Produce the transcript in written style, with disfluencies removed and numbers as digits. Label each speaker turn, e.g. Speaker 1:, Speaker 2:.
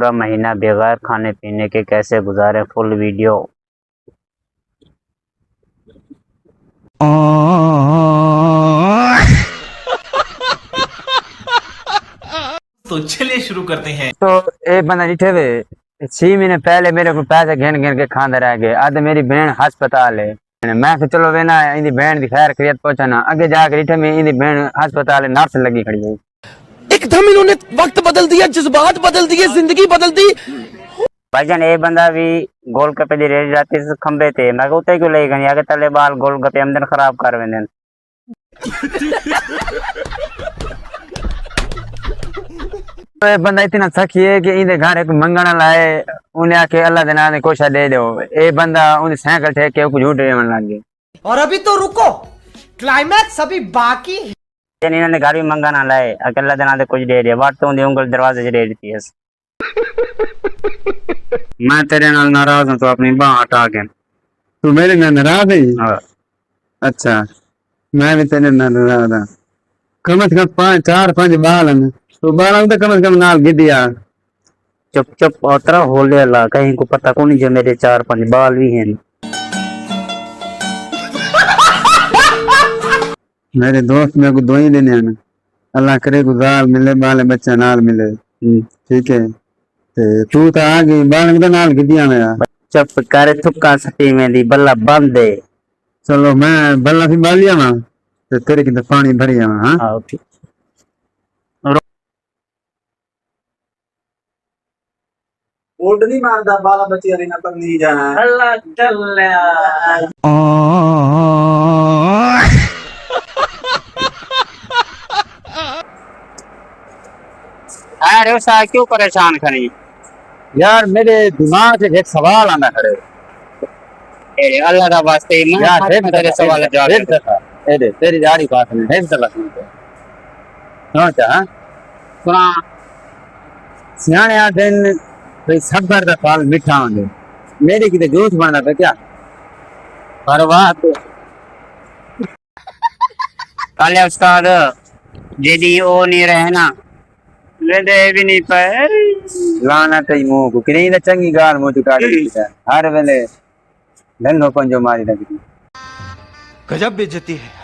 Speaker 1: पूरा महीना बगैर खाने पीने के कैसे गुजारे, फुल वीडियो।
Speaker 2: तो चलिए शुरू करते हैं।
Speaker 3: तो एक बंदा जिठे वे 6 महीने पहले मेरे को पैसे गिन गिन के खांदे रह गए। आज मेरी बहन अस्पताल है। मैं तो चलो वे ना इंदी बहन की खैर खैरियत पहुंचाना। आगे जाकर जिठे में इंदी बहन अस्पताल है, नर्स लगी खड़ी है।
Speaker 4: एकदम इन्होंने वक्त बदल दिया, जज्बात बदल दिए, जिंदगी बदल दी।
Speaker 1: भाईजान एक बंदा भी गोलगप्पे दी रेडी जाती से खंबे थे, मैं उते क्यों ले गई आगे तले बाल गोलगप्पे अंदर खराब कर वेंदन।
Speaker 3: तो ये बंदा इतना सखी है कि इंदे घर एक मंगना लाए, उन्हें आके अल्लाह दे नाम कोशा दे दो। ये बंदा उन्हें साइकिल ठेक के कुछ झूठ रेवन लग गए।
Speaker 4: और अभी तो रुको, क्लाइमैक्स अभी बाकी है।
Speaker 1: इन्होंने घर भी मंगाना लाए, अल्लाह दे नाम कुछ दे दिया, वाट तो उंदी उंगल दरवाजे से दे दी थी।
Speaker 3: मैं तेरे नाल नाराज हूं, तो अपनी बांह हटा के। तू मेरे नाल नाराज है? अच्छा, मैं भी तेरे नाल नाराज हूं। कम से कम 4-5 बाल हैं, तो बालों तो कम से कम नाल गिद्दिया।
Speaker 1: चुप चुप और तरह होले अल्लाह, कहीं को पता को नहीं जो मेरे 4-5 बाल भी हैं।
Speaker 3: मेरे दोस्त मेरे को 2 ही देने हैं, अल्लाह करे गुजार मिले, बाल बच्चा नाल मिले। ठीक है, ते तू तो आ गई बाल में तो नाल गिद्दिया मेरा।
Speaker 1: चुप करे थुक्का सटी में दी बल्ला बंद दे।
Speaker 3: चलो मैं बल्ला से बाल लिया ना, तो तेरे की तो पानी भरी जावा। हाँ
Speaker 1: हाँ ठीक।
Speaker 3: ओल्ड नहीं मारदा, बाला बच्चे अरे ना पर नहीं जाना।
Speaker 1: अल्लाह चल अरे सा क्यों परेशान करी
Speaker 3: यार मेरे दिमाग से एक सवाल आना खड़े।
Speaker 1: अल्लाह का वास्ते
Speaker 3: यार
Speaker 1: मैं तेरे सवाल का जवाब
Speaker 3: देता। ए दे तेरी जारी बात में है चला सुनते। सुनो चा सुना, सियाने आ दिन कोई सब घर का फल मीठा होंगे, मेरी किते जूस बनना पे क्या परवाह। तो
Speaker 1: काले उस्ताद जेडी ओ नहीं रहना लेदे भी नहीं पाए
Speaker 3: लाना तई मुंह को किनी चंगी गाल मुंह चुका दी हर वेले धन हो पंजो मारी लगी।
Speaker 4: गजब बेइज्जती है।